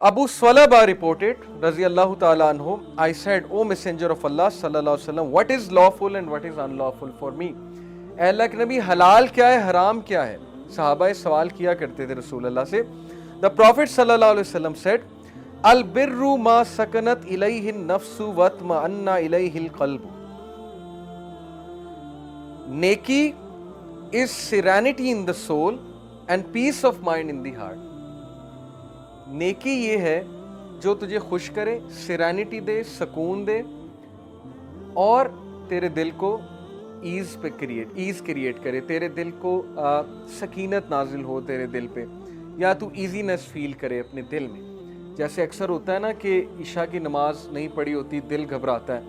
Abu Swalaba reported, Raziyallahu ta'ala anhu, I said, O Messenger of Allah sallallahu alaihi wasallam, what is lawful and what is unlawful for me? اے اللہ کے نبی حلال کیا ہے حرام کیا ہے؟ صحابہ سوال کیا کرتے تھے رسول اللہ سے. The Prophet sallallahu alaihi wasallam said, البر ما سکنت الیہ النفس واطمأن الیہ القلب. Neki is serenity in the soul and peace of mind in the heart. نیکی یہ ہے جو تجھے خوش کرے, سیرینٹی دے, سکون دے, اور تیرے دل کو ایز کریٹ کرے, تیرے دل کو سکینت نازل ہو تیرے دل پہ, یا تو ایزینس فیل کرے اپنے دل میں. جیسے اکثر ہوتا ہے نا کہ عشاء کی نماز نہیں پڑھی ہوتی, دل گھبراتا ہے,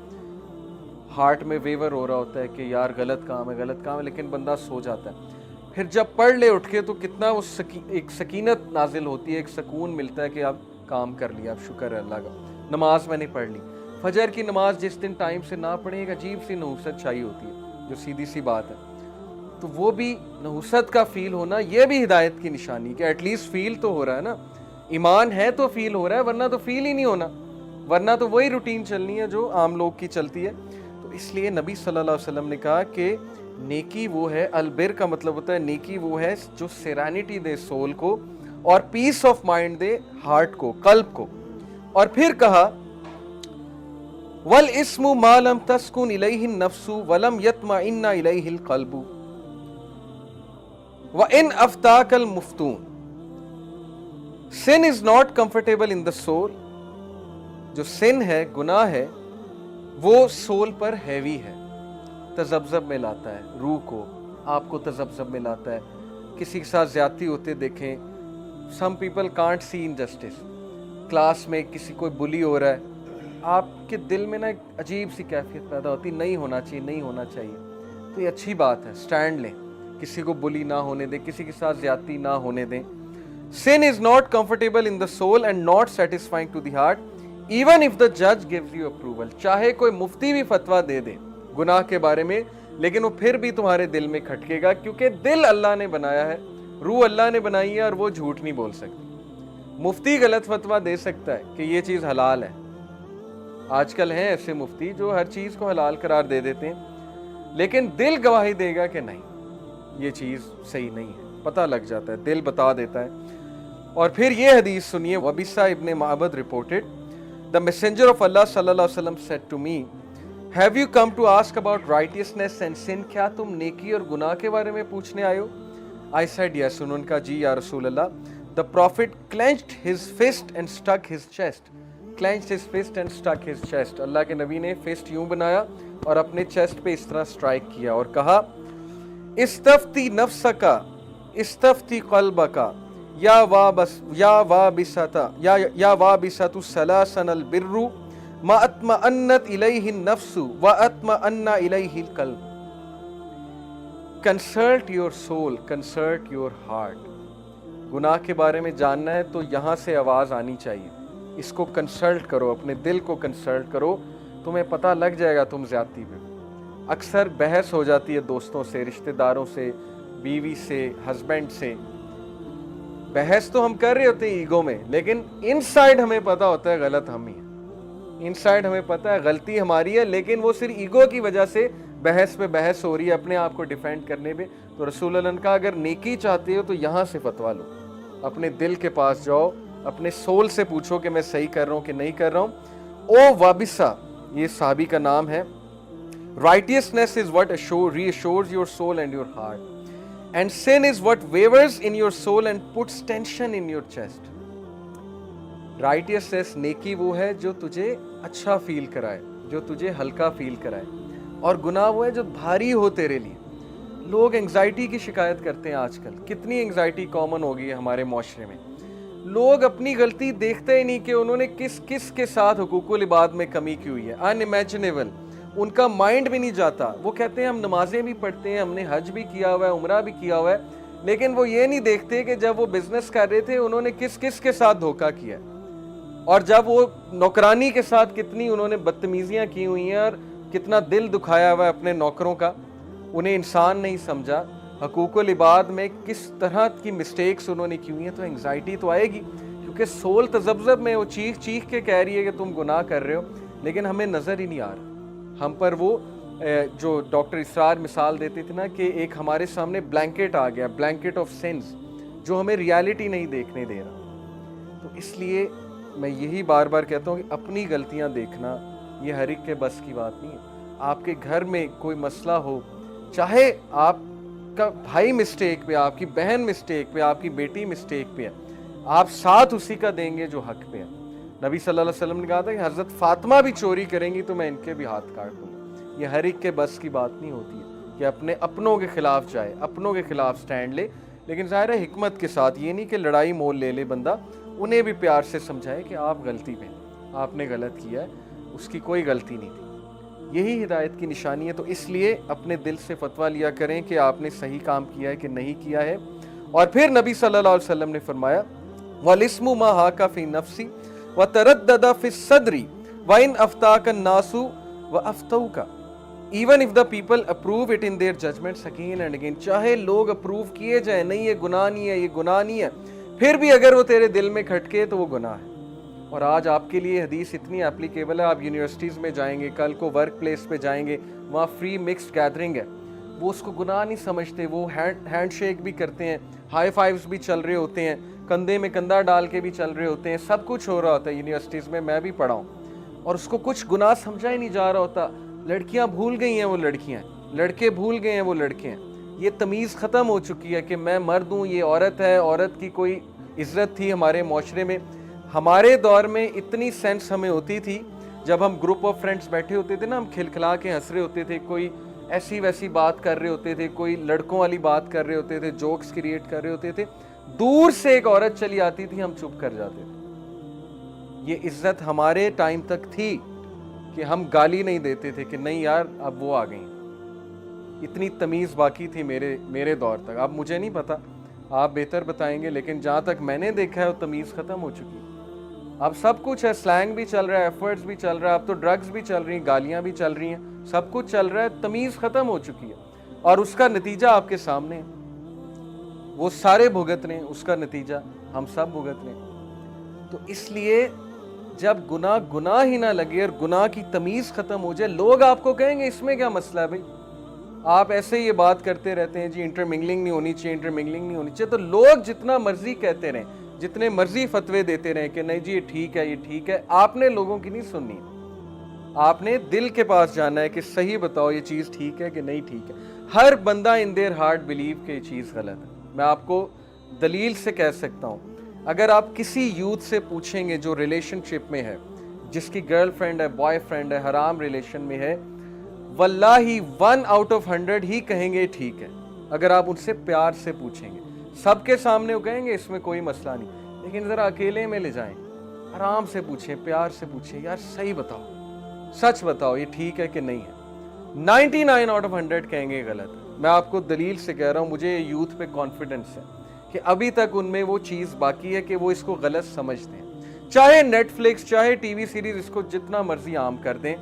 ہارٹ میں ویور ہو رہا ہوتا ہے کہ یار غلط کام ہے, لیکن بندہ سو جاتا ہے. پھر جب پڑھ لے اٹھ کے تو کتنا وہ ایک سکینت نازل ہوتی ہے, ایک سکون ملتا ہے کہ اب کام کر لیا, اب شکر ہے اللہ کا, نماز میں نے پڑھ لی. فجر کی نماز جس دن ٹائم سے نہ پڑھیں, ایک عجیب سی نحوست چھائی ہوتی ہے جو سیدھی سی بات ہے. تو وہ بھی نحوست کا فیل ہونا, یہ بھی ہدایت کی نشانی کہ ایٹ لیسٹ فیل تو ہو رہا ہے نا, ایمان ہے تو فیل ہو رہا ہے, ورنہ تو فیل ہی نہیں ہونا, ورنہ تو وہی روٹین چلنی ہے جو عام لوگ کی چلتی ہے. تو اس لیے نبی صلی اللہ علیہ وسلم نے کہا کہ نیکی وہ ہے, البر کا مطلب ہوتا ہے نیکی وہ ہے جو سیرینٹی دے سول کو اور پیس آف مائنڈ دے ہارٹ کو, قلب کو. اور پھر کہا وَالْإِسْمُ مَا لَمْ تَسْكُنْ إِلَيْهِ النَّفْسُ وَلَمْ يَطْمَئِنَّ إِلَيْهِ الْقَلْبُ وَإِنْ أَفْتَاكَ الْمُفْتُونَ. Sin is not comfortable in the soul. جو سن ہے, گناہ ہے, وہ سول پر ہیوی ہے, تذبذب میں لاتا ہے روح کو, آپ کو تذبذب میں لاتا ہے. کسی کے ساتھ زیادتی ہوتے دیکھیں, some people can't see injustice. Class میں کسی کوئی بلی ہو رہا ہے, آپ کے دل میں نا ایک عجیب سی کیفیت پیدا ہوتی, نہیں ہونا چاہیے. تو یہ اچھی بات ہے, سٹینڈ لیں, کسی کو بلی نہ ہونے دیں, کسی کے ساتھ زیادتی نہ ہونے دیں. Sin is not comfortable in the soul and not satisfying to the heart, even if the judge gives you approval. چاہے کوئی مفتی بھی فتویٰ دے دے گناہ کے بارے میں, لیکن وہ پھر بھی تمہارے دل میں کھٹکے گا, کیونکہ دل اللہ نے بنایا ہے, روح اللہ نے بنائی ہے, اور وہ جھوٹ نہیں بول سکتی. مفتی غلط فتویٰ دے سکتا ہے کہ یہ چیز حلال ہے. آج کل ہیں ایسے مفتی جو ہر چیز کو حلال قرار دے دیتے ہیں, لیکن دل گواہی دے گا کہ نہیں, یہ چیز صحیح نہیں ہے, پتہ لگ جاتا ہے, دل بتا دیتا ہے. اور پھر یہ حدیث سنیے, وبیسہ ابن معبد reported, the messenger of Allah sallallahu alaihi wasallam said to me, have you come to ask about righteousness and sin? کیا تم نیکی اور گناہ کے بارے میں پوچھنے آئے ہو؟ I said yes. انہوں نے کہا جی یا رسول اللہ. The prophet clenched his fist and struck his chest. Clenched his fist and struck his chest. اللہ کے نبی نے فسٹ یوں بنایا اور اپنے چیسٹ پہ اس طرح سٹرائک کیا اور کہا استفتی نفسک استفتی قلبک یا وابسۃ ثلاثن البر ما اطمأنت الیہ النفس واطمأن الیہ القلب. Consult your soul, consult your heart. گناہ کے بارے میں جاننا ہے تو یہاں سے آواز آنی چاہیے, اس کو کنسلٹ کرو, اپنے دل کو کنسلٹ کرو, تمہیں پتہ لگ جائے گا تم زیادتی پہ. اکثر بحث ہو جاتی ہے دوستوں سے, رشتہ داروں سے, بیوی سے, ہسبینڈ سے. بحث تو ہم کر رہے ہوتے ہیں ایگو میں, لیکن ان سائڈ ہمیں پتہ ہوتا ہے غلط ہم ہی ہیں, ان سائڈ ہمیں پتہ ہے غلطی ہماری ہے, لیکن وہ صرف ایگو کی وجہ سے بحث پہ بحث ہو رہی ہے, اپنے آپ کو ڈیفینڈ کرنے پہ. تو رسول اللہ نے کہا اگر نیکی چاہتے ہو تو یہاں سے فتویٰ لو, اپنے دل کے پاس جاؤ, اپنے سول سے پوچھو کہ میں صحیح کر رہا ہوں کہ نہیں کر رہا ہوں. او وابسہ, یہ صحابی کا نام ہے. Righteousness is what reassures your soul and your heart. And sin is what wavers in your soul and puts tension in your chest. Righteousness, نیکی وہ ہے جو تجھے اچھا فیل کرائے, جو تجھے ہلکا فیل کرائے, اور گناہ وہ ہے جو بھاری ہو تیرے لیے. لوگ انگزائٹی کی شکایت کرتے ہیں آج کل, کتنی انگزائٹی کامن ہو گئی ہے ہمارے معاشرے میں. لوگ اپنی غلطی دیکھتے ہی نہیں کہ انہوں نے کس کے ساتھ حقوق العباد میں کمی کی ہوئی ہے. انِمیجنیبل, ان کا مائنڈ بھی نہیں جاتا. وہ کہتے ہیں ہم نمازیں بھی پڑھتے ہیں, ہم نے حج بھی کیا ہوا ہے, عمرہ بھی کیا ہوا ہے, لیکن وہ یہ نہیں دیکھتے کہ جب وہ بزنس کر رہے تھے انہوں نے کس کے ساتھ دھوکہ کیا ہے, اور جب وہ نوکرانی کے ساتھ کتنی انہوں نے بدتمیزیاں کی ہوئی ہیں, اور کتنا دل دکھایا ہوا ہے اپنے نوکروں کا. انہیں انسان نہیں سمجھا, حقوق العباد میں کس طرح کی مسٹیکس انہوں نے کی ہوئی ہیں. تو انگزائٹی تو آئے گی, کیونکہ کیونکہ سول تذبذب میں وہ چیخ چیخ کے کہہ رہی ہے کہ تم گناہ کر رہے ہو، لیکن ہمیں نظر ہی نہیں آ رہا. ہم پر وہ جو ڈاکٹر اسرار مثال دیتی تھی نا کہ ایک ہمارے سامنے بلینکٹ آ گیا، بلینکٹ آف سینس، جو ہمیں ریالٹی نہیں دیکھنے دے رہا. تو اس لیے میں یہی بار بار کہتا ہوں کہ اپنی غلطیاں دیکھنا یہ ہر ایک کے بس کی بات نہیں ہے. آپ کے گھر میں کوئی مسئلہ ہو، چاہے آپ کا بھائی مسٹیک پہ، آپ کی بہن مسٹیک پہ، آپ کی بیٹی مسٹیک پہ ہے، آپ ساتھ اسی کا دیں گے جو حق پہ ہے. نبی صلی اللہ علیہ وسلم نے کہا تھا کہ حضرت فاطمہ بھی چوری کریں گی تو میں ان کے بھی ہاتھ کاٹ دوں گا. یہ ہر ایک کے بس کی بات نہیں ہوتی ہے کہ اپنے اپنوں کے خلاف جائے، اپنوں کے خلاف سٹینڈ لے، لیکن ظاہر ہے حکمت کے ساتھ. یہ نہیں کہ لڑائی مول لے لے بندہ، انہیں بھی پیار سے سمجھائے کہ آپ غلطی پہ ہیں، آپ نے غلط کیا ہے، اس کی کوئی غلطی نہیں تھی. یہی ہدایت کی نشانی ہے. تو اس لیے اپنے دل سے فتویٰ لیا کریں کہ آپ نے صحیح کام کیا ہے کہ نہیں کیا ہے. اور پھر نبی صلی اللہ علیہ وسلم نے فرمایا وَالِاسْمُ مَا هَاكَ فِي النَّفْسِ وَتَرَدَّدَ فِي الصَّدْرِ وَإِنْ أَفْتَاكَ النَّاسُ وَأَفْتَوْكَ even if the people approve it in their judgments again and again. چاہے لوگ اپروو کیے جائیں، نہیں یہ گناہ نہیں ہے، یہ گناہ نہیں ہے، پھر بھی اگر وہ تیرے دل میں کھٹکے تو وہ گناہ ہے. اور آج آپ کے لیے حدیث اتنی اپلیکیبل ہے، آپ یونیورسٹیز میں جائیں گے، کل کو ورک پلیس پہ جائیں گے، وہاں فری مکسڈ گیدرنگ ہے، وہ اس کو گناہ نہیں سمجھتے، وہ ہینڈ شیک بھی کرتے ہیں، ہائی فائیوز بھی چل رہے ہوتے ہیں، کندھے میں کندھا ڈال کے بھی چل رہے ہوتے ہیں، سب کچھ ہو رہا ہوتا ہے یونیورسٹیز میں بھی پڑھا ہوں، اور اس کو کچھ گناہ سمجھا ہی نہیں جا رہا ہوتا. لڑکیاں بھول گئی ہیں وہ لڑکیاں، لڑکے بھول گئے ہیں وہ لڑکے ہیں. یہ تمیز ختم ہو چکی ہے کہ میں مرد ہوں، یہ عورت ہے، عورت کی کوئی عزت تھی ہمارے معاشرے میں. ہمارے دور میں اتنی سینس ہمیں ہوتی تھی، جب ہم گروپ آف فرینڈز بیٹھے ہوتے تھے نا، ہم کھلکھلا کے ہنس رہے ہوتے تھے، کوئی ایسی ویسی بات کر رہے ہوتے تھے، کوئی لڑکوں والی بات کر رہے ہوتے تھے، جوکس کریٹ کر رہے ہوتے تھے، دور سے ایک عورت چلی آتی تھی، ہم چپ کر جاتے تھے. یہ عزت ہمارے ٹائم تک تھی کہ ہم گالی نہیں دیتے تھے کہ نہیں یار اب وہ آ گئیں. اتنی تمیز باقی تھی میرے دور تک. اب مجھے نہیں پتا، آپ بہتر بتائیں گے، لیکن جہاں تک میں نے دیکھا ہے وہ تمیز ختم ہو چکی. اب سب کچھ ہے، سلینگ بھی چل رہا ہے، ایفرٹس بھی چل رہا ہے، اب تو ڈرگز بھی چل رہی ہیں، گالیاں بھی چل رہی ہیں، سب کچھ چل رہا ہے. تمیز ختم ہو چکی ہے اور اس کا نتیجہ آپ کے سامنے ہے. وہ سارے بھگت رہے ہیں، اس کا نتیجہ ہم سب بھگت رہے ہیں. تو اس لیے جب گناہ ہی نہ لگے اور گناہ کی تمیز ختم ہو جائے، لوگ آپ کو کہیں گے اس میں کیا مسئلہ ہے بھائی، آپ ایسے یہ بات کرتے رہتے ہیں جی انٹرمنگلنگ نہیں ہونی چاہیے، انٹرمنگلنگ نہیں ہونی چاہیے. تو لوگ جتنا مرضی کہتے رہیں، جتنے مرضی فتوے دیتے رہیں کہ نہیں جی یہ ٹھیک ہے، یہ ٹھیک ہے، آپ نے لوگوں کی نہیں سننی. آپ نے دل کے پاس جانا ہے کہ صحیح بتاؤ یہ چیز ٹھیک ہے کہ نہیں ٹھیک ہے. ہر بندہ ان دیئر ہارٹ بلیو کہ یہ چیز غلط ہے. میں آپ کو دلیل سے کہہ سکتا ہوں، اگر آپ کسی یوتھ سے پوچھیں گے جو ریلیشن شپ میں ہے، جس کی گرل فرینڈ ہے، بوائے فرینڈ ہے، حرام ریلیشن میں ہے، واللہ 1 out of 100 ہی کہیں گے ٹھیک ہے. اگر آپ ان سے پیار سے پوچھیں گے، سب کے سامنے وہ کہیں گے اس میں کوئی مسئلہ نہیں، لیکن ذرا اکیلے میں لے جائیں، آرام سے پوچھیں، پیار سے پوچھیں، یار صحیح بتاؤ، سچ بتاؤ یہ ٹھیک ہے کہ نہیں ہے. 99 out of 100 کہیں گے غلط ہے. میں آپ کو دلیل سے کہہ رہا ہوں، مجھے یوتھ پہ کانفیڈنس ہے کہ ابھی تک ان میں وہ چیز باقی ہے کہ وہ اس کو غلط سمجھتے ہیں. چاہے نیٹ فلکس، چاہے ٹی وی سیریز اس کو جتنا مرضی عام کر دیں،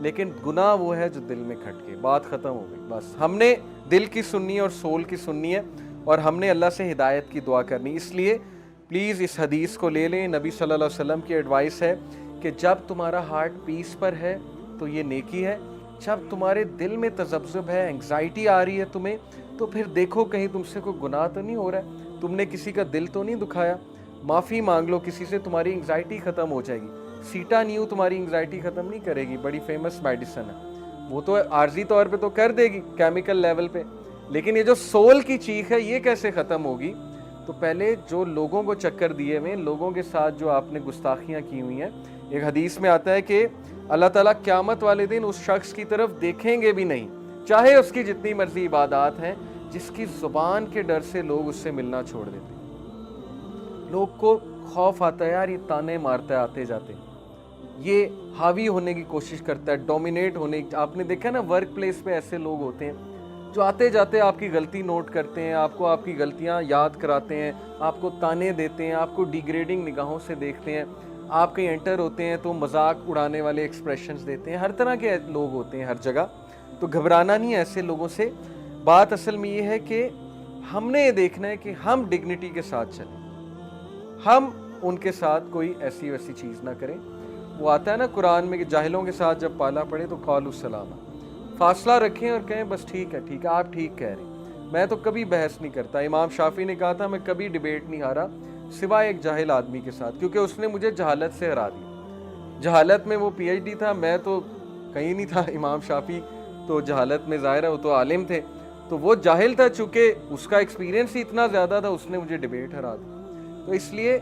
لیکن گناہ وہ ہے جو دل میں کھٹکے. بات ختم ہو گئی. بس ہم نے دل کی سننی ہے اور سول کی سننی ہے، اور ہم نے اللہ سے ہدایت کی دعا کرنی. اس لیے پلیز اس حدیث کو لے لیں. نبی صلی اللہ علیہ وسلم کی ایڈوائس ہے کہ جب تمہارا ہارٹ پیس پر ہے تو یہ نیکی ہے، جب تمہارے دل میں تذبذب ہے، انگزائٹی آ رہی ہے تمہیں، تو پھر دیکھو کہیں تم سے کوئی گناہ تو نہیں ہو رہا ہے، تم نے کسی کا دل تو نہیں دکھایا. معافی مانگ لو کسی سے، تمہاری انگزائٹی ختم ہو جائے گی. سیٹا نیو تمہاری انگزائٹی ختم نہیں کرے گی، بڑی فیمس میڈیسن ہے، وہ تو عارضی طور پہ تو کر دے گی کیمیکل لیول پہ، لیکن یہ جو سول کی چیخ ہے یہ کیسے ختم ہوگی؟ تو پہلے جو لوگوں کو چکر دیے ہوئے، لوگوں کے ساتھ جو آپ نے گستاخیاں کی ہوئی ہیں، ایک حدیث میں آتا ہے کہ اللہ تعالیٰ قیامت والے دن اس شخص کی طرف دیکھیں گے بھی نہیں، چاہے اس کی جتنی مرضی عبادات ہیں، جس کی زبان کے ڈر سے لوگ اس سے ملنا چھوڑ دیتے ہیں. لوگ کو خوف آتا ہے یار یہ تانے مارتا ہے آتے جاتے، یہ حاوی ہونے کی کوشش کرتا ہے، ڈومینیٹ ہونے کی. آپ نے دیکھا نا ورک پلیس پہ ایسے لوگ ہوتے ہیں جو آتے جاتے آپ کی غلطی نوٹ کرتے ہیں، آپ کو آپ کی غلطیاں یاد کراتے ہیں، آپ کو تانے دیتے ہیں، آپ کو ڈیگریڈنگ نگاہوں سے دیکھتے ہیں. آپ کہیں انٹر ہوتے ہیں تو مذاق اڑانے والے ایکسپریشنز دیتے ہیں. ہر طرح کے لوگ ہوتے ہیں ہر جگہ. تو گھبرانا نہیں ہے ایسے لوگوں سے. بات اصل میں یہ ہے کہ ہم نے یہ دیکھنا ہے کہ ہم ڈگنیٹی کے ساتھ چلیں، ہم ان کے ساتھ کوئی ایسی ویسی چیز نہ کریں. وہ آتا ہے نا قرآن میں کہ جاہلوں کے ساتھ جب پالا پڑے تو قالوا السلام, فاصلہ رکھیں اور کہیں بس ٹھیک ہے آپ ٹھیک کہہ رہے ہیں. میں تو کبھی بحث نہیں کرتا. امام شافعی نے کہا تھا میں کبھی ڈیبیٹ نہیں ہارا سوائے ایک جاہل آدمی کے ساتھ, کیونکہ اس نے مجھے جہالت سے ہرا دیا. جہالت میں وہ پی ایچ ڈی تھا, میں تو کہیں نہیں تھا. امام شافعی تو جہالت میں ظاہر ہے وہ تو عالم تھے, تو وہ جاہل تھا, چونکہ اس کا ایکسپیرینس ہی اتنا زیادہ تھا, اس نے مجھے ڈیبیٹ ہرا دی. تو اس لیے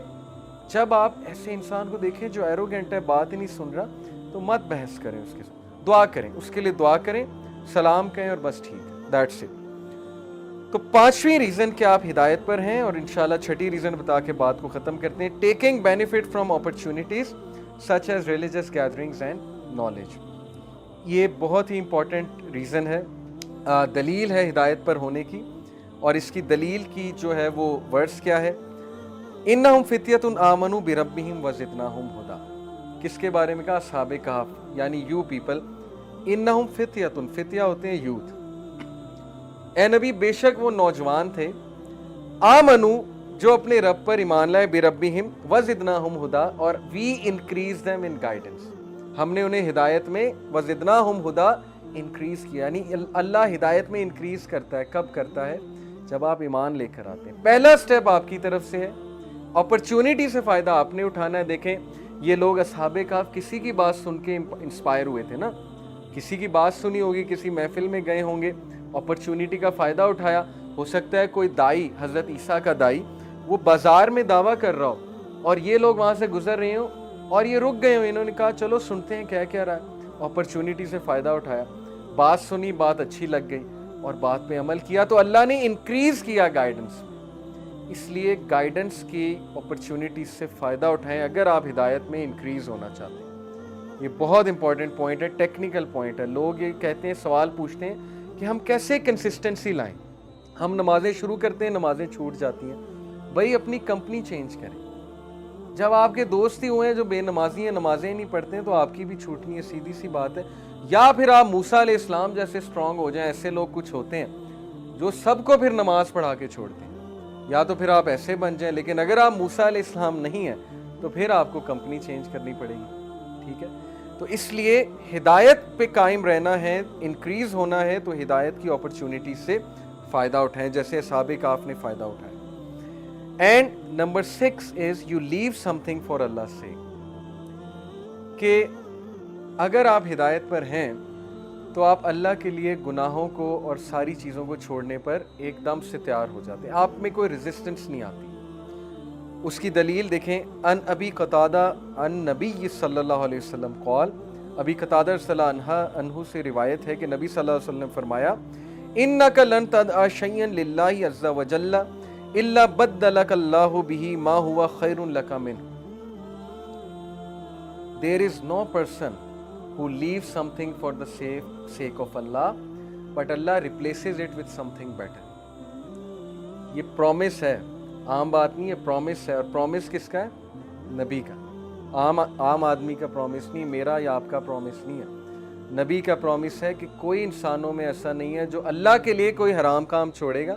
جب آپ ایسے انسان کو دیکھیں جو ایروگینٹ ہے, بات ہی نہیں سن رہا, تو مت بحث کریں اس کے ساتھ, دعا کریں اس کے لیے, دعا کریں, سلام کہیں اور بس ٹھیک ہے, دیٹس اٹ. تو 5ویں ریزن کہ آپ ہدایت پر ہیں, اور انشاءاللہ 6ٹھی ریزن بتا کے بات کو ختم کرتے ہیں. Taking benefit from opportunities such as religious gatherings and knowledge. یہ بہت ہی امپورٹنٹ ریزن ہے, دلیل ہے ہدایت پر ہونے کی, اور اس کی دلیل کی جو ہے وہ ورڈز کیا ہے؟ انہم فتیۃ آمنوا بربہم وزدناہم ھدا. کس کے بارے میں کہا؟ اصحاب کہف, یعنی یو پیپل. انہم فتیۃ, فتیہ ہوتے ہیں یوتھ. اے نبی بے شک وہ نوجوان تھے, آمنو جو اپنے رب پر ایمان لائے, بربہم وزدناہم ھدا, اور we increase them in guidance, ہم نے انہیں ہدایت میں وزدناہم ھدا انکریز کیا. یعنی اللہ ہدایت میں انکریز کرتا ہے. کب کرتا ہے؟ جب آپ ایمان لے کر آتے ہیں. پہلا سٹیپ آپ کی طرف سے ہے, اپرچونٹی سے فائدہ آپ نے اٹھانا ہے. دیکھیں یہ لوگ اصحاب کہف کسی کی بات سن کے انسپائر ہوئے تھے نا, کسی کی بات سنی ہوگی, کسی محفل میں گئے ہوں گے, اپرچونٹی کا فائدہ اٹھایا. ہو سکتا ہے کوئی دائی, حضرت عیسیٰ کا دائی, وہ بازار میں دعویٰ کر رہا ہو اور یہ لوگ وہاں سے گزر رہے ہوں اور یہ رک گئے ہوں, انہوں نے کہا چلو سنتے ہیں کیا رہا ہے. اپرچونٹی سے فائدہ اٹھایا, بات سنی, بات اچھی لگ گئی اور بات پہ عمل کیا, تو اللہ نے انکریز کیا گائیڈنس. اس لیے گائیڈنس کی اپرچونٹیز سے فائدہ اٹھائیں اگر آپ ہدایت میں انکریز ہونا چاہتے ہیں. یہ بہت امپورٹنٹ پوائنٹ ہے, ٹیکنیکل پوائنٹ ہے. لوگ یہ کہتے ہیں, سوال پوچھتے ہیں کہ ہم کیسے کنسسٹنسی لائیں. ہم نمازیں شروع کرتے ہیں, نمازیں چھوٹ جاتی ہیں. بھائی اپنی کمپنی چینج کریں. جب آپ کے دوست ہی ہوئے ہیں جو بے نمازی ہیں, نمازیں نہیں پڑھتے ہیں, تو آپ کی بھی چھوٹنی ہے, سیدھی سی بات ہے. یا پھر آپ موسیٰ علیہ السلام جیسے اسٹرانگ ہو جائیں. ایسے لوگ کچھ ہوتے ہیں جو سب کو پھر نماز پڑھا کے چھوڑتے ہیں, یا تو پھر آپ ایسے بن جائیں. لیکن اگر آپ موسیٰ علیہ السلام نہیں ہیں تو پھر آپ کو کمپنی چینج کرنی پڑے گی. ٹھیک ہے, تو اس لیے ہدایت پہ قائم رہنا ہے, انکریز ہونا ہے, تو ہدایت کی اپرچونٹی سے فائدہ اٹھائیں جیسے اصحاب کہف نے فائدہ اٹھایا. And number 6 is you leave something for Allah سے, کہ اگر آپ ہدایت پر ہیں تو آپ اللہ کے لیے گناہوں کو اور ساری چیزوں کو چھوڑنے پر ایک دم سے تیار ہو جاتے ہیں. آپ میں کوئی ریزسٹنس نہیں آتی. اس کی دلیل دیکھیں, ان ابی قتادہ ان نبی صلی اللہ علیہ وسلم قال, ابی قتادہ رضی اللہ عنہ سے روایت ہے کہ نبی صلی اللہ علیہ وسلم نے فرمایا, انک لن تدع شیئا للہ عز وجل الا بدلک اللہ بہ ما هو خیر لک منہ. There is no person who leaves something for the sake of Allah, but Allah replaces it with something better. یہ پرومس ہے, عام بات نہیں ہے, پرومس ہے. اور پرومس کس کا ہے؟ نبی کا. عام آدمی کا پرومس نہیں, میرا یا آپ کا پرومس نہیں ہے. نبی کا پرومس ہے کہ کوئی انسانوں میں ایسا نہیں ہے جو اللہ کے لیے کوئی حرام کام چھوڑے گا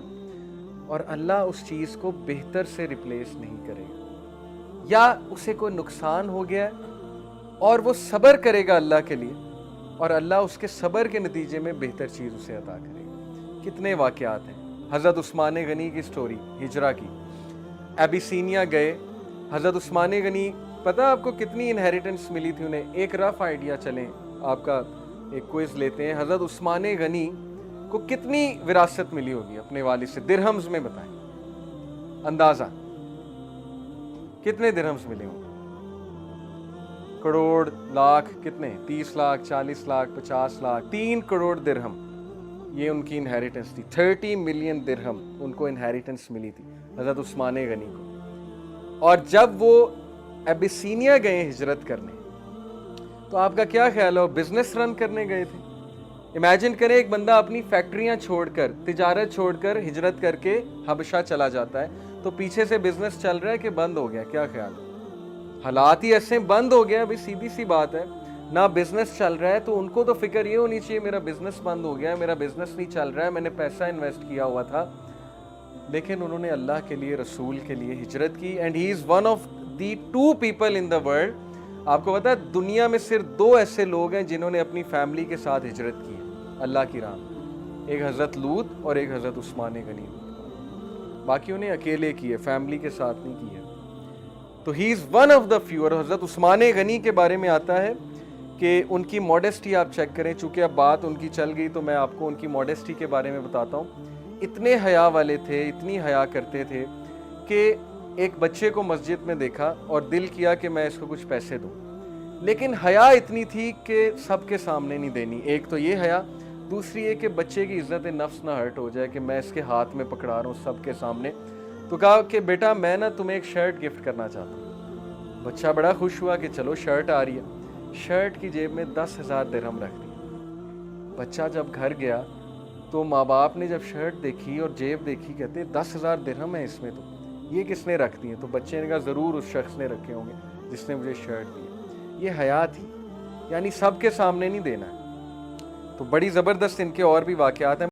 اور اللہ اس چیز کو بہتر سے ریپلیس نہیں کرے گا, یا اسے کوئی نقصان ہو گیا ہے اور وہ صبر کرے گا اللہ کے لیے, اور اللہ اس کے صبر کے نتیجے میں بہتر چیز اسے عطا کرے گا. کتنے واقعات ہیں. حضرت عثمان غنی کی سٹوری, ہجرہ کی, ایبیسینیا گئے. حضرت عثمان غنی, پتہ آپ کو کتنی انہیریٹنس ملی تھی انہیں؟ ایک رف آئیڈیا چلیں, آپ کا ایک کوئز لیتے ہیں. حضرت عثمان غنی کو کتنی وراثت ملی ہوگی اپنے والد سے؟ درہمز میں بتائیں, اندازہ کتنے درہمز ملے ہوں؟ کروڑ, لاکھ, کتنے؟ 30 لاکھ, 40 لاکھ, 50 لاکھ, 3 کروڑ درہم یہ ان کی انہیریٹنس تھی. 30 ملین درہم ان کو انہیریٹنس ملی تھی حضرت عثمان غنی کو. اور جب وہ ایبیسینیا گئے ہجرت کرنے, تو آپ کا کیا خیال ہے, وہ بزنس رن کرنے گئے تھے؟ امیجن کریں ایک بندہ اپنی فیکٹریاں چھوڑ کر, تجارت چھوڑ کر ہجرت کر کے حبشہ چلا جاتا ہے, تو پیچھے سے بزنس چل رہا ہے کہ بند ہو گیا؟ کیا خیال ہے؟ حالات ہی ایسے بند ہو گیا. ابھی سیدھی سی بات ہے, نہ بزنس چل رہا ہے, تو ان کو تو فکر یہ ہونی چاہیے میرا بزنس بند ہو گیا ہے, میرا بزنس نہیں چل رہا ہے, میں نے پیسہ انویسٹ کیا ہوا تھا, لیکن انہوں نے اللہ کے لیے, رسول کے لیے ہجرت کی, and he is one of the 2 people in the world. آپ کو پتا ہے دنیا میں صرف 2 ایسے لوگ ہیں جنہوں نے اپنی فیملی کے ساتھ ہجرت کی ہے اللہ کی راہ میں, ایک حضرت لوط اور ایک حضرت عثمان غنی. باقیوں نے اکیلے کی ہے, فیملی کے ساتھ نہیں کی ہے. تو he is one of the few. اور حضرت عثمان غنی کے بارے میں آتا ہے کہ ان کی ماڈسٹی آپ چیک کریں, چونکہ اب بات ان کی چل گئی تو میں آپ کو ان کی ماڈسٹی کے بارے میں بتاتا ہوں. اتنے حیا والے تھے, اتنی حیا کرتے تھے کہ ایک بچے کو مسجد میں دیکھا اور دل کیا کہ میں اس کو کچھ پیسے دوں, لیکن حیا اتنی تھی کہ سب کے سامنے نہیں دینی. ایک تو یہ حیا, دوسری یہ کہ بچے کی عزت نفس نہ ہرٹ ہو جائے کہ میں اس کے ہاتھ میں پکڑا رہا ہوں سب کے سامنے. تو کہا کہ بیٹا میں نا تمہیں ایک شرٹ گفٹ کرنا چاہتا ہوں. بچہ بڑا خوش ہوا کہ چلو شرٹ آ رہی ہے. شرٹ کی جیب میں 10,000 درہم رکھ دی. بچہ جب گھر گیا تو ماں باپ نے جب شرٹ دیکھی اور جیب دیکھی, کہتے 10,000 درہم ہے اس میں, تو یہ کس نے رکھ دی ہیں؟ تو بچے نے کہا ضرور اس شخص نے رکھے ہوں گے جس نے مجھے شرٹ دی. یہ حیا تھی, یعنی سب کے سامنے نہیں دینا ہے. تو بڑی زبردست ان کے اور بھی واقعات ہیں.